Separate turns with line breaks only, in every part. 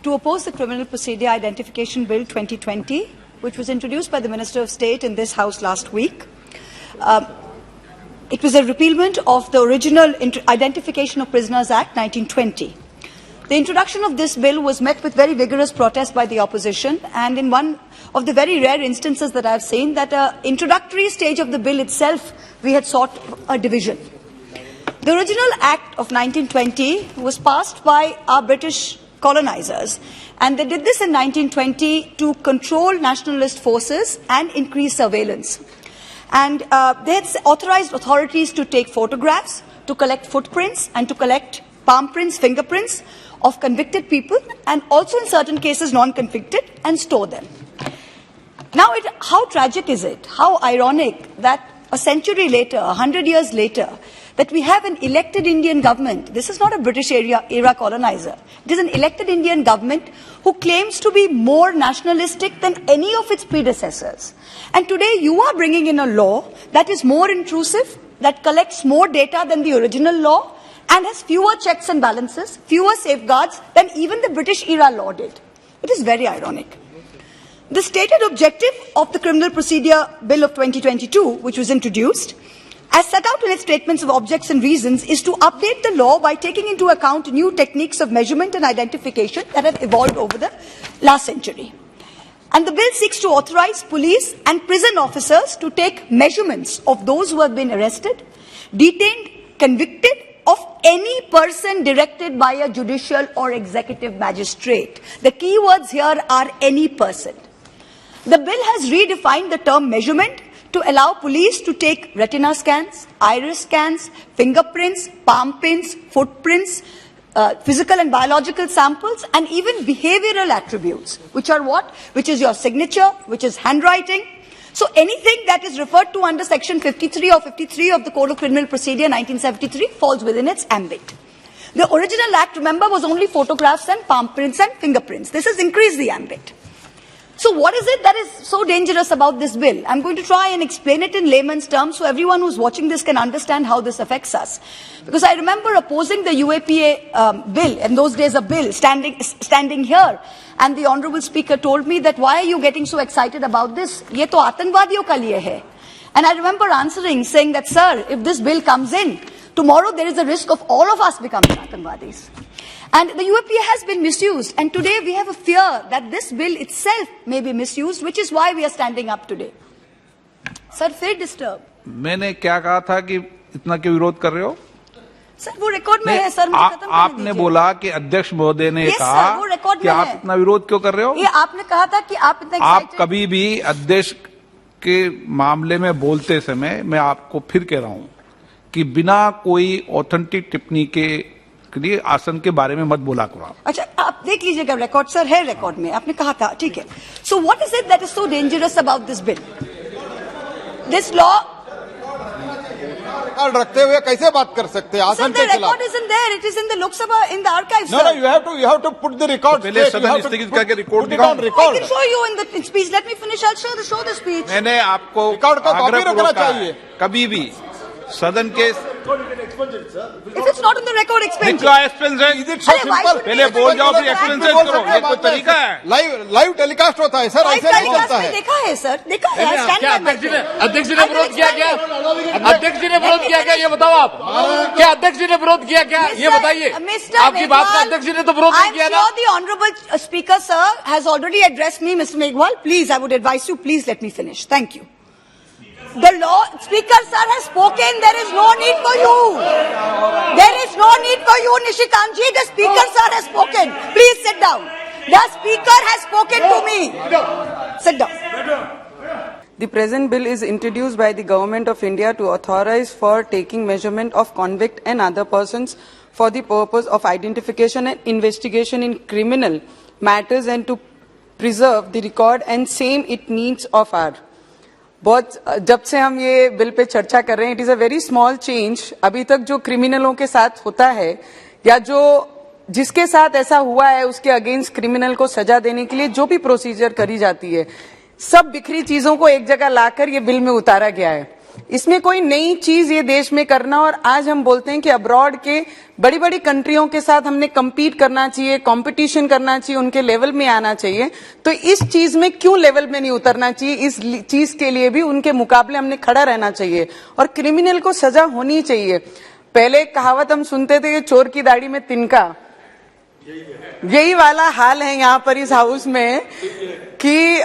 to oppose the Criminal Procedure Identification Bill 2020, which was introduced by the Minister of State in this House last week. It was a repealment of the original Identification of Prisoners Act 1920. The introduction of this bill was met with very vigorous protest by the opposition, and in one of the very rare instances that I have seen, that introductory stage of the bill itself, we had sought a division. The original Act of 1920 was passed by our British colonizers, and they did this in 1920 to control nationalist forces and increase surveillance. And they had authorized authorities to take photographs, to collect footprints, and to collect palm prints, fingerprints of convicted people, and also in certain cases non-convicted, and store them. Now, how tragic is it, how ironic that a century later, 100 years later, that we have an elected Indian government. This is not a British era colonizer. It is an elected Indian government who claims to be more nationalistic than any of its predecessors. And today you are bringing in a law that is more intrusive, that collects more data than the original law, and has fewer checks and balances, fewer safeguards than even the British era law did. It is very ironic. The stated objective of the Criminal Procedure Bill of 2022, which was introduced, as set out in its statements of objects and reasons, is to update the law by taking into account new techniques of measurement and identification that have evolved over the last century. And the bill seeks to authorize police and prison officers to take measurements of those who have been arrested, detained, convicted of any person directed by a judicial or executive magistrate. The key words here are any person. The bill has redefined the term measurement to allow police to take retina scans, iris scans, fingerprints, palm prints, footprints, physical and biological samples, and even behavioral attributes, which are what? Which is your signature, which is handwriting. So anything that is referred to under Section 53 or 53 of the Code of Criminal Procedure 1973 falls within its ambit. The original Act, remember, was only photographs and palm prints and fingerprints. This has increased the ambit. So what is it that is so dangerous about this bill? I'm going to try and explain it in layman's terms so everyone who's watching this can understand how this affects us. Because I remember opposing the UAPA bill, in those days a bill, standing here, and the Honourable Speaker told me that, why are you getting so excited about this? Ye to aatankwadiyon ka liye hai. And I remember answering, saying that, sir, if this bill comes in, tomorrow there is a risk of all of us becoming aatanwadis. And the UAPA has been misused, and today we have a fear that this bill itself may be misused, which is why we are standing up today. Sir, फिर disturb.
मैंने क्या कहा था कि इतना क्यों विरोध कर रहे हो?
सर वो रिकॉर्ड में है सर, मुझे खत्म करने
आपने बोला कि अध्यक्ष महोदय ने कहा कि आप इतना विरोध क्यों कर रहे हो?
ये आपने कहा था कि आप इतना
आप कभी भी अध्यक्ष के मामले में बोलते समय, मैं आपको फिर कह रहा हूं कि बिना कोई ऑथेंटिक टिप्पणी के लिए आसन के बारे में मत बोला करो।
अच्छा, आप देख लीजिएगा रिकॉर्ड, सर है रिकॉर्ड में, आपने कहा था, ठीक है। So what is it that is so dangerous about this bill? This law
record रखते हुए कैसे बात कर सकते हैं आसन के खिलाफ?
Record is in there, it is in the Lok Sabha, in the archives.
No, you have to put the record.
पहले सदन स्थगित करके रिकॉर्ड दिखाओ।
I can show you in the speech. Let me finish. I'll show the speech.
मैंने आपको
record को copy रखना चाहिए।
कभी भी सदन के
If it's not in the record, expense.
क्या एक्सपेंस है?
Is it so simple?
पहले बोल जाओ फिर एक्सपेंसेस करो, ये कोई तरीका है?
लाइव टेलीकास्ट होता है सर, ऐसे नहीं चलता है।
देखा है सर, देखा है।
क्या अध्यक्ष जी ने विरोध किया क्या? अध्यक्ष जी ने विरोध किया क्या, ये बताओ आप। क्या अध्यक्ष जी ने विरोध किया क्या, ये बताइए। आपकी बात का अध्यक्ष जी ने तो विरोध नहीं किया ना।
The honourable speaker sir has already addressed me, Mr. Meghwal. Please, I would advise you, please let me finish. Thank you. The law speaker sir has spoken. There is no need for you. There is no need for you, Nishikant ji. The speaker sir has spoken. Please sit down. The speaker has spoken to me. Sit down.
The present bill is introduced by the Government of India to authorize for taking measurement of convict and other persons for the purpose of identification and investigation in criminal matters and to preserve the record and same it needs of our. बहुत जब से हम ये bill pay चर्चा कर रहे हैं, it is a very small change. अभी तक जो क्रिमिनलों के साथ होता है या जो जिसके साथ ऐसा हुआ है उसके अगेंस्ट क्रिमिनल को सजा देने के लिए जो भी प्रोसीजर करी जाती है, सब बिखरी चीजों को एक जगह लाकर ये बिल में उतारा गया है। इसमें कोई नई चीज ये देश में करना, और आज हम बोलते हैं कि अब्रॉड के बड़ी बड़ी कंट्रियों के साथ हमने compete करना चाहिए, कंपटीशन करना चाहिए, उनके लेवल में आना चाहिए। तो इस चीज में क्यों लेवल में नहीं उतरना चाहिए? इस चीज के लिए भी उनके मुकाबले हमने खड़ा रहना चाहिए और क्रिमिनल को सजा होनी चाहिए। पहले कहावत हम सुनते थे कि चोर की दाढ़ी में तिनका, यही वाला हाल है यहाँ पर इस हाउस में कि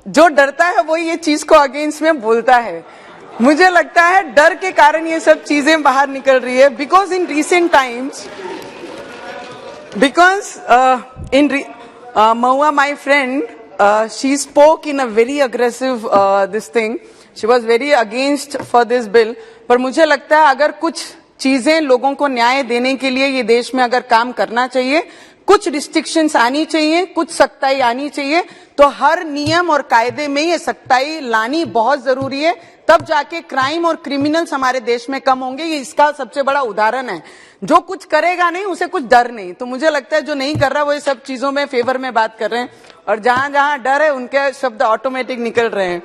जो डरता है वो ये चीज को अगेंस्ट में बोलता है। मुझे लगता है डर के कारण ये सब चीजें बाहर निकल रही है। Because in recent times, Mahua, my friend, she spoke in a very aggressive this thing. She was very against for this bill. पर मुझे लगता है अगर कुछ चीजें लोगों को न्याय देने के लिए ये देश में अगर काम करना चाहिए, कुछ रिस्ट्रिक्शंस आनी चाहिए, कुछ सख्ताई आनी चाहिए, तो हर नियम और कायदे में ये सख्ताई लानी बहुत जरूरी है। तब जाके क्राइम और क्रिमिनल्स हमारे देश में कम होंगे। ये इसका सबसे बड़ा उदाहरण है। जो कुछ करेगा नहीं उसे कुछ डर नहीं। तो मुझे लगता है जो नहीं कर रहा वो ये सब चीजों में फेवर में बात कर रहे हैं, और जहां जहां डर है उनके शब्द ऑटोमेटिक निकल रहे हैं।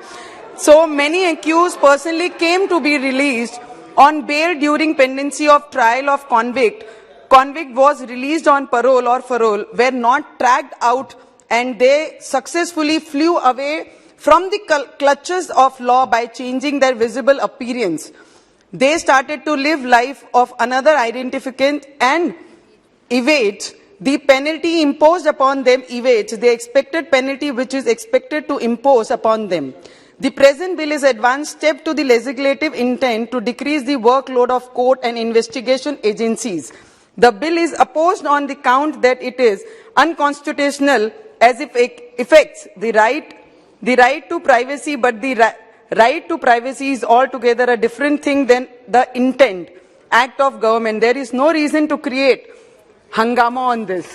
So many accused personally came to be released on bail during pendency of trial of convict. Convict was released on parole or parole, were not tracked out, and they successfully flew away from the clutches of law by changing their visible appearance. They started to live life of another identificant and evade the penalty imposed upon them, evades the expected penalty which is expected to impose upon them. The present bill is advanced step to the legislative intent to decrease the workload of court and investigation agencies. The bill is opposed on the count that it is unconstitutional as if it affects the right to privacy, but the right to privacy is altogether a different thing than the intent act of government. There is no reason to create hangama on this.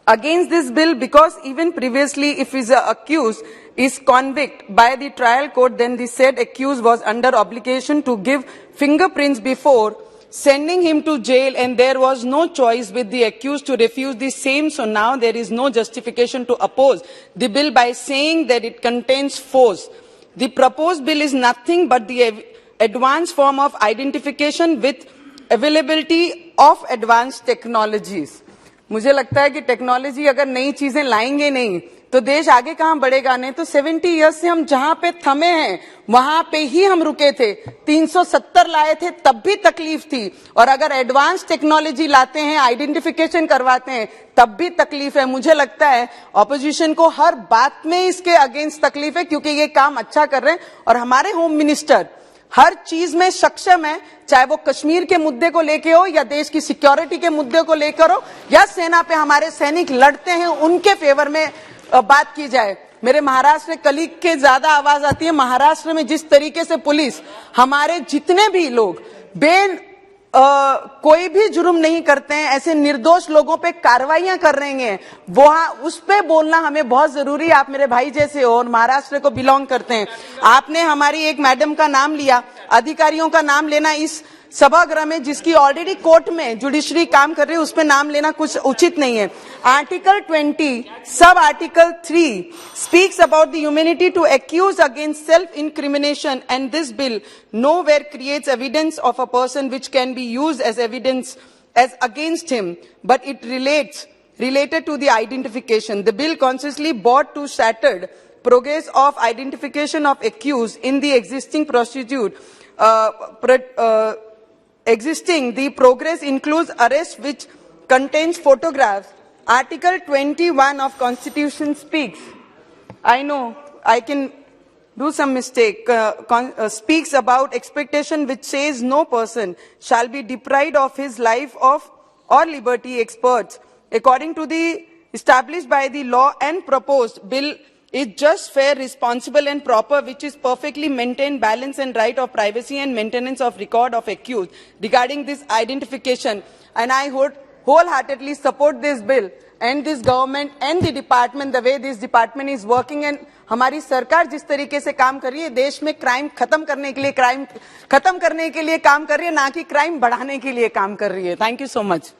Against this bill, because even previously if is accused is convicted by the trial court, then the said accused was under obligation to give fingerprints before sending him to jail, and there was no choice with the accused to refuse the same. So now there is no justification to oppose the bill by saying that it contains force. The proposed bill is nothing but the advanced form of identification with availability of advanced technologies. मुझे लगता है कि technology अगर नई चीजें लाएंगे नहीं तो देश आगे कहां बढ़ेगा। नहीं तो 70 इयर्स से हम जहां पे थमे हैं वहां पे ही हम रुके थे। 370 लाए थे तब भी तकलीफ थी, और अगर एडवांस टेक्नोलॉजी लाते हैं, आइडेंटिफिकेशन करवाते हैं, तब भी तकलीफ है। मुझे लगता है ऑपोजिशन को हर बात में इसके अगेंस्ट तकलीफ है, क्योंकि ये काम अच्छा कर रहे हैं और हमारे होम मिनिस्टर हर चीज में सक्षम है, चाहे वो कश्मीर के मुद्दे को लेके हो या देश की सिक्योरिटी के मुद्दे को लेकर हो या सेना पे हमारे सैनिक लड़ते हैं उनके फेवर में बात की जाए। मेरे महाराष्ट्र कलीग के ज्यादा आवाज आती है। महाराष्ट्र में जिस तरीके से पुलिस हमारे जितने भी लोग कोई भी जुर्म नहीं करते हैं, ऐसे निर्दोष लोगों पे कार्रवाइयां कर रहे हैं, वहां उस पे बोलना हमें बहुत जरूरी है। आप मेरे भाई जैसे हो और महाराष्ट्र को बिलोंग करते हैं। आपने हमारी एक मैडम का नाम लिया, अधिकारियों का नाम लेना इस सभागृह में जिसकी ऑलरेडी कोर्ट में जुडिशरी काम कर रही है, उस पे नाम लेना कुछ उचित नहीं है। Article 20 sub article 3 speaks about the immunity to accuse against self-incrimination, and this bill nowhere creates evidence of a person which can be used as evidence as against him, but it related to the identification. The bill consciously brought to shattered progress of identification of accused in the existing procedure. The progress includes arrest which contains photographs. Article 21 of Constitution speaks. I know I can do some mistake. Speaks about expectation which says no person shall be deprived of his life or liberty. Experts, according to the established by the law and proposed bill, is just, fair, responsible and proper, which is perfectly maintained balance and right of privacy and maintenance of record of accused regarding this identification. And I would wholeheartedly support this bill and this government and the department, the way this department is working, and हमारी सरकार जिस तरीके से काम कर रही है, देश में क्राइम खत्म करने के लिए काम कर रही है, ना कि क्राइम बढ़ाने के लिए काम कर रही है। Thank you so much.